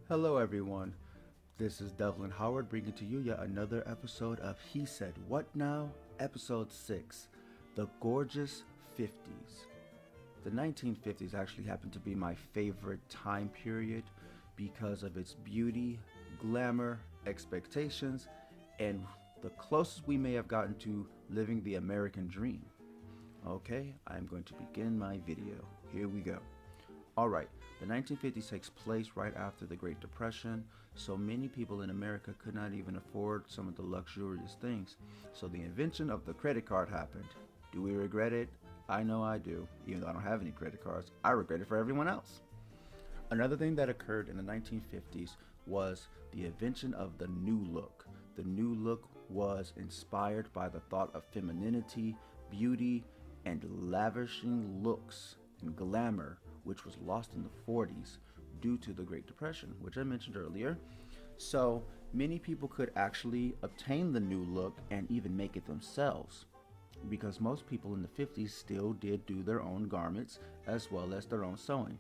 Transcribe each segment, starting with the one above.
Hello, everyone. This is Devlin Howard bringing to you yet another episode of He Said What Now, Episode 6 The Gorgeous 50s. The 1950s actually happened to be my favorite time period because of its beauty, glamour, expectations, and the closest we may have gotten to living the American dream. Okay, I'm going to begin my video. Here we go. Alright, the 1950s takes place right after the Great Depression, so many people in America could not even afford some of the luxurious things. So the invention of the credit card happened. Do we regret it? I know I do. Even though I don't have any credit cards, I regret it for everyone else. Another thing that occurred in the 1950s was the invention of the New Look. The New Look was inspired by the thought of femininity, beauty, and lavishing looks and glamour, which was lost in the 40s due to the Great Depression, which I mentioned earlier. So many people could actually obtain the New Look and even make it themselves, because most people in the 50s still did do their own garments as well as their own sewing.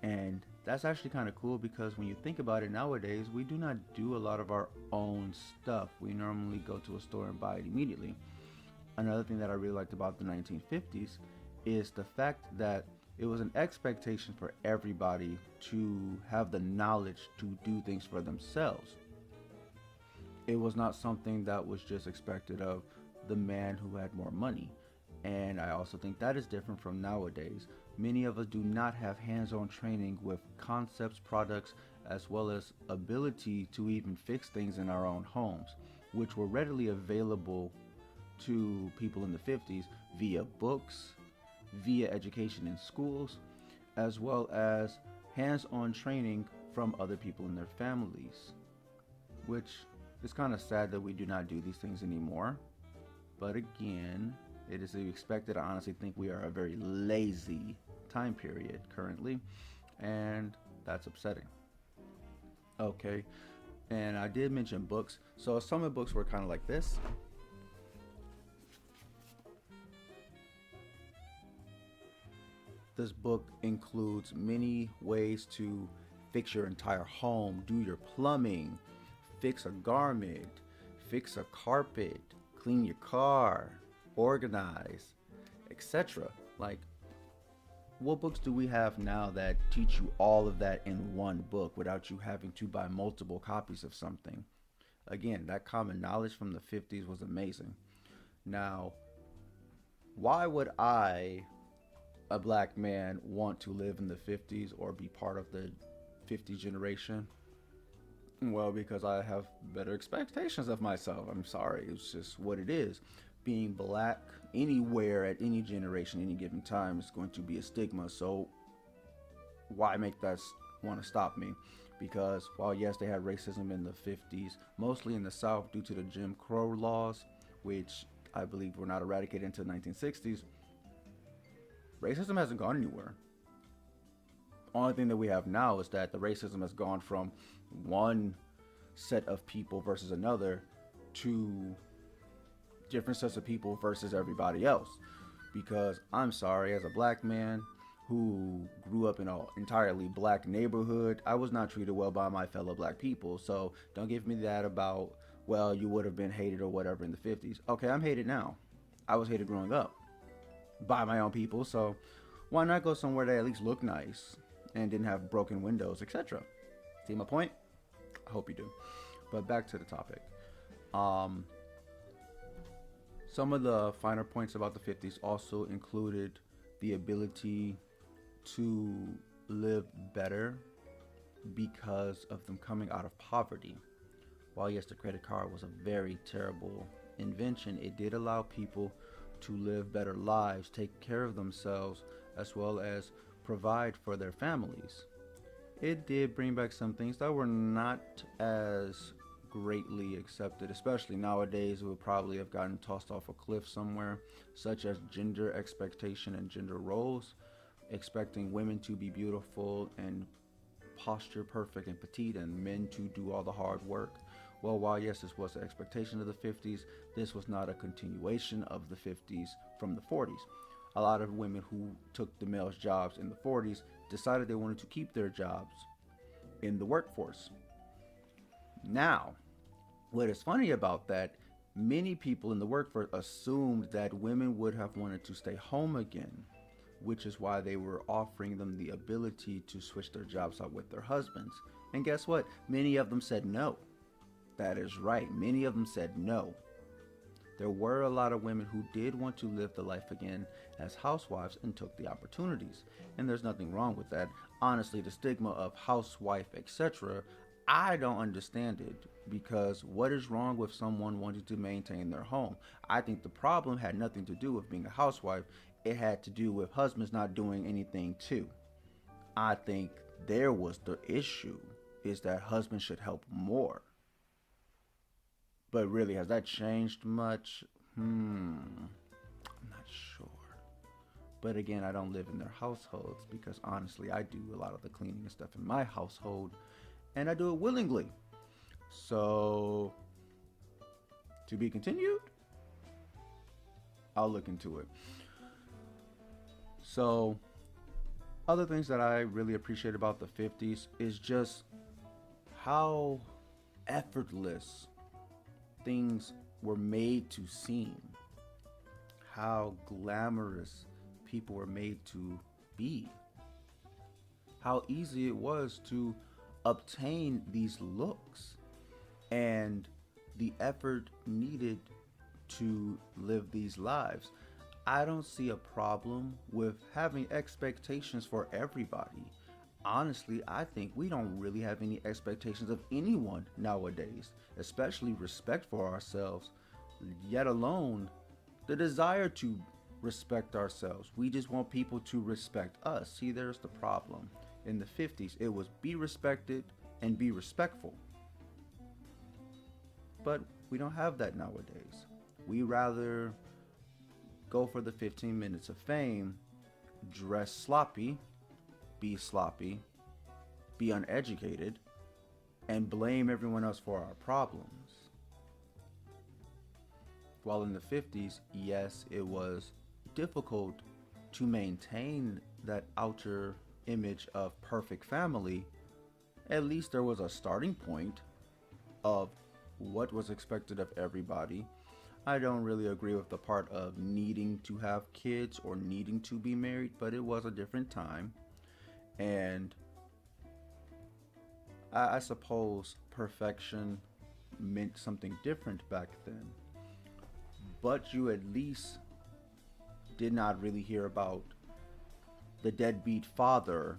And that's actually kind of cool because when you think about it nowadays, we do not do a lot of our own stuff. We normally go to a store and buy it immediately. Another thing that I really liked about the 1950s is the fact that it was an expectation for everybody to have the knowledge to do things for themselves. It was not something that was just expected of the man who had more money. And I also think that is different from nowadays. Many of us do not have hands-on training with concepts, products, as well as ability to even fix things in our own homes, which were readily available to people in the 50s via books, via education in schools, as well as hands-on training from other people in their families, which is kind of sad that we do not do these things anymore. But again, it is expected. I honestly think we are a very lazy time period currently, and that's upsetting. Okay, and I did mention books. So some of the books were kind of like this. This book includes many ways to fix your entire home, do your plumbing, fix a garment, fix a carpet, clean your car, organize, etc. Like, what books do we have now that teach you all of that in one book without you having to buy multiple copies of something? Again, that common knowledge from the 50s was amazing. Now, why would I, a black man, want to live in the 50s or be part of the 50s generation? Well, because I have better expectations of myself. I'm sorry, it's just what it is. Being black anywhere at any generation, any given time, is going to be a stigma. So why make that want to stop me? Because while yes, they had racism in the 50s, mostly in the South due to the Jim Crow laws, which I believe were not eradicated until the 1960s, racism hasn't gone anywhere. Only thing that we have now is that the racism has gone from one set of people versus another to different sets of people versus everybody else. Because I'm sorry, as a black man who grew up in an entirely black neighborhood, I was not treated well by my fellow black people. So don't give me that about, well, you would have been hated or whatever in the 50s. Okay, I'm hated now. I was hated growing up by my own people, so why not go somewhere that at least looked nice and didn't have broken windows, etc.? See my point? I hope you do. But back to the topic. Some of the finer points about the 50s also included the ability to live better because of them coming out of poverty. While yes, the credit card was a very terrible invention, it did allow people to live better lives, take care of themselves, as well as provide for their families. It did bring back some things that were not as greatly accepted, especially nowadays. It would probably have gotten tossed off a cliff somewhere, such as gender expectation and gender roles, expecting women to be beautiful and posture perfect and petite, and men to do all the hard work. Well, while yes, this was the expectation of the 50s, this was not a continuation of the 50s from the 40s. A lot of women who took the male's jobs in the 40s decided they wanted to keep their jobs in the workforce. Now, what is funny about that, many people in the workforce assumed that women would have wanted to stay home again, which is why they were offering them the ability to switch their jobs out with their husbands. And guess what? Many of them said no. That is right. Many of them said no. There were a lot of women who did want to live the life again as housewives and took the opportunities. And there's nothing wrong with that. Honestly, the stigma of housewife, etc., I don't understand it, because what is wrong with someone wanting to maintain their home? I think the problem had nothing to do with being a housewife. It had to do with husbands not doing anything too. I think there was the issue, is that husbands should help more. But really, has that changed much? I'm not sure. But again, I don't live in their households, because honestly, I do a lot of the cleaning and stuff in my household, and I do it willingly. So, to be continued, I'll look into it. So, other things that I really appreciate about the 50s is just how effortless things were made to seem, how glamorous people were made to be, how easy it was to obtain these looks, and the effort needed to live these lives. I don't see a problem with having expectations for everybody. Honestly, I think we don't really have any expectations of anyone nowadays, especially respect for ourselves, yet alone the desire to respect ourselves. We just want people to respect us. See, there's the problem. In the 50s, it was be respected and be respectful. But we don't have that nowadays. We rather go for the 15 minutes of fame, dress sloppy, be uneducated, and blame everyone else for our problems. While in the 50s, yes, it was difficult to maintain that outer image of perfect family. At least there was a starting point of what was expected of everybody. I don't really agree with the part of needing to have kids or needing to be married, but it was a different time. And I suppose perfection meant something different back then. But you at least did not really hear about the deadbeat father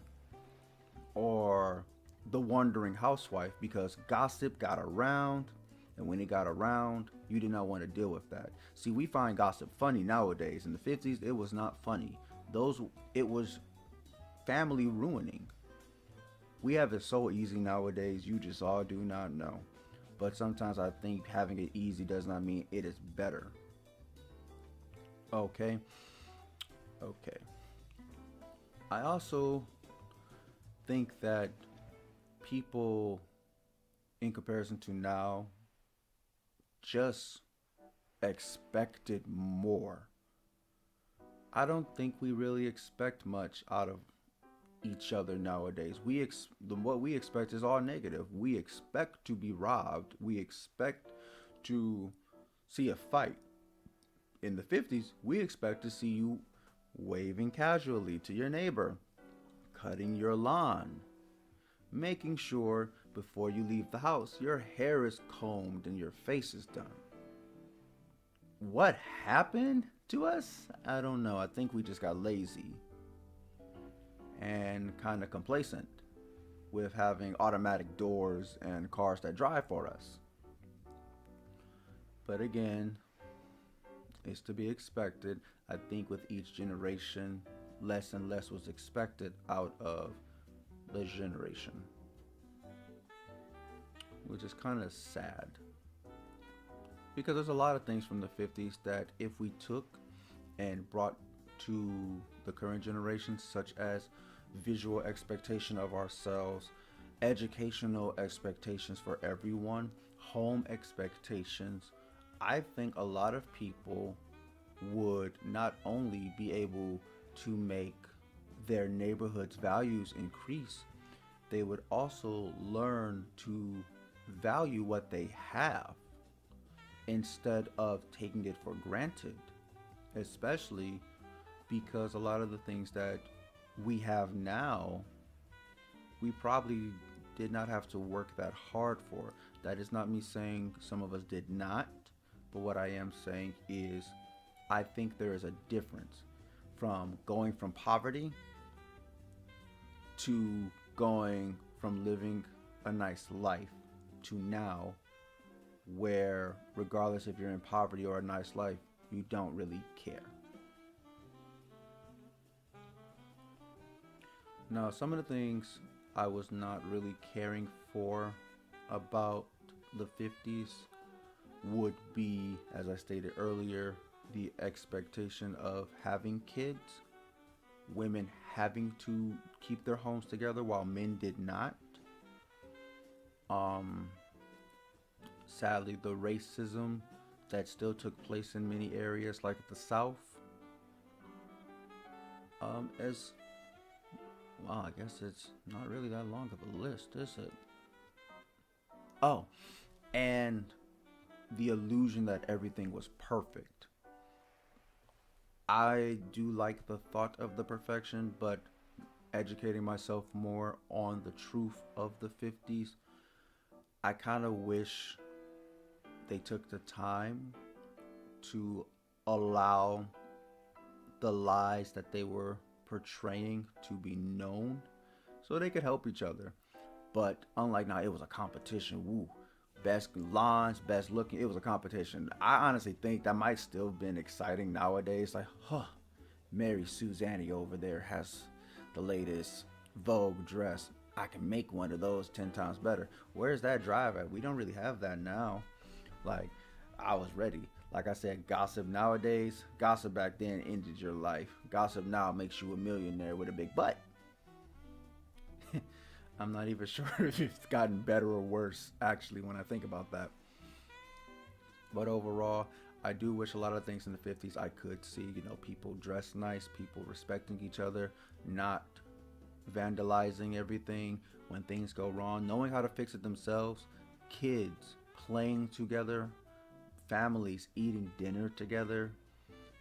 or the wandering housewife, because gossip got around, and when it got around, you did not want to deal with that. See, we find gossip funny nowadays. In the 50s, it was not funny. It was family ruining. We have it so easy nowadays, you just all do not know. But sometimes I think having it easy does not mean it is better. Okay. I also think that people, in comparison to now, just expected more. I don't think we really expect much out of each other nowadays. What we expect is all negative. We expect to be robbed. We expect to see a fight. In the 50s, we expect to see you waving casually to your neighbor, cutting your lawn, making sure before you leave the house your hair is combed and your face is done. What happened to us? I don't know. I think we just got lazy and kind of complacent with having automatic doors and cars that drive for us. But again, it's to be expected. I think with each generation, less and less was expected out of the generation, which is kind of sad. Because there's a lot of things from the 50s that if we took and brought to the current generation, such as visual expectation of ourselves, educational expectations for everyone, home expectations, I think a lot of people would not only be able to make their neighborhood's values increase, they would also learn to value what they have instead of taking it for granted, especially because a lot of the things that we have now, we probably did not have to work that hard for. That is not me saying some of us did not, but what I am saying is I think there is a difference from going from poverty to going from living a nice life to now where regardless if you're in poverty or a nice life, you don't really care. Now, some of the things I was not really caring for about the 50s would be, as I stated earlier, the expectation of having kids, women having to keep their homes together while men did not. Um, Sadly, the racism that still took place in many areas like the South, as well, I guess it's not really that long of a list, is it? Oh, and the illusion that everything was perfect. I do like the thought of the perfection, but educating myself more on the truth of the 50s, I kind of wish they took the time to allow the lies that they were portraying to be known so they could help each other. But unlike now, it was a competition. Woo. Best lines, best looking. It was a competition. I honestly think that might still have been exciting nowadays. Like, huh, Mary Suzanne over there has the latest Vogue dress. I can make one of those 10 times better. Where's that drive at? We don't really have that now. Like, I was ready. Like I said, gossip nowadays, gossip back then ended your life. Gossip now makes you a millionaire with a big butt. I'm not even sure if it's gotten better or worse, actually, when I think about that. But overall, I do wish a lot of things in the 50s I could see. You know, people dress nice, people respecting each other, not vandalizing everything when things go wrong, knowing how to fix it themselves, kids playing together, families eating dinner together,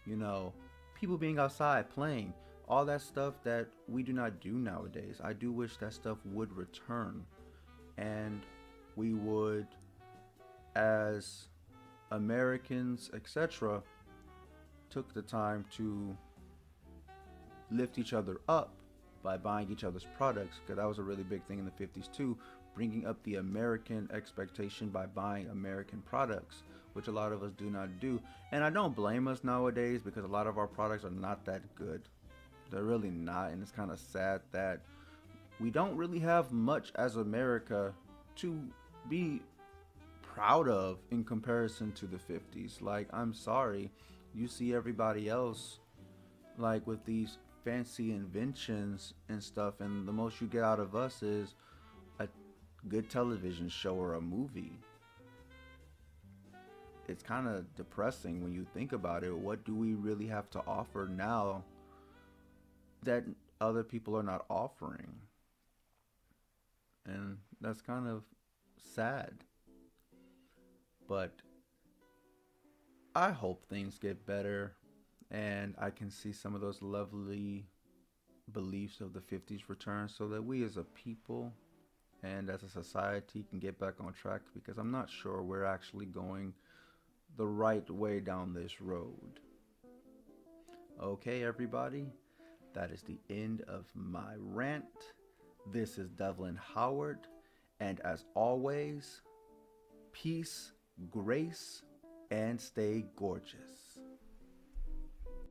you know, people being outside playing, all that stuff that we do not do nowadays. I do wish that stuff would return and we would, as Americans, etc., took the time to lift each other up by buying each other's products, because that was a really big thing in the 50s too, bringing up the American expectation by buying American products, which a lot of us do not do. And I don't blame us nowadays because a lot of our products are not that good. They're really not, and it's kind of sad that we don't really have much as America to be proud of in comparison to the 50s. Like, I'm sorry, you see everybody else like with these fancy inventions and stuff, and the most you get out of us is a good television show or a movie. It's kind of depressing when you think about it. What do we really have to offer now that other people are not offering? And that's kind of sad. But I hope things get better and I can see some of those lovely beliefs of the 50s return so that we as a people and as a society can get back on track, because I'm not sure we're actually going the right way down this road. Okay, everybody, that is the end of my rant. This is Devlin Howard, and as always, peace, grace, and stay gorgeous.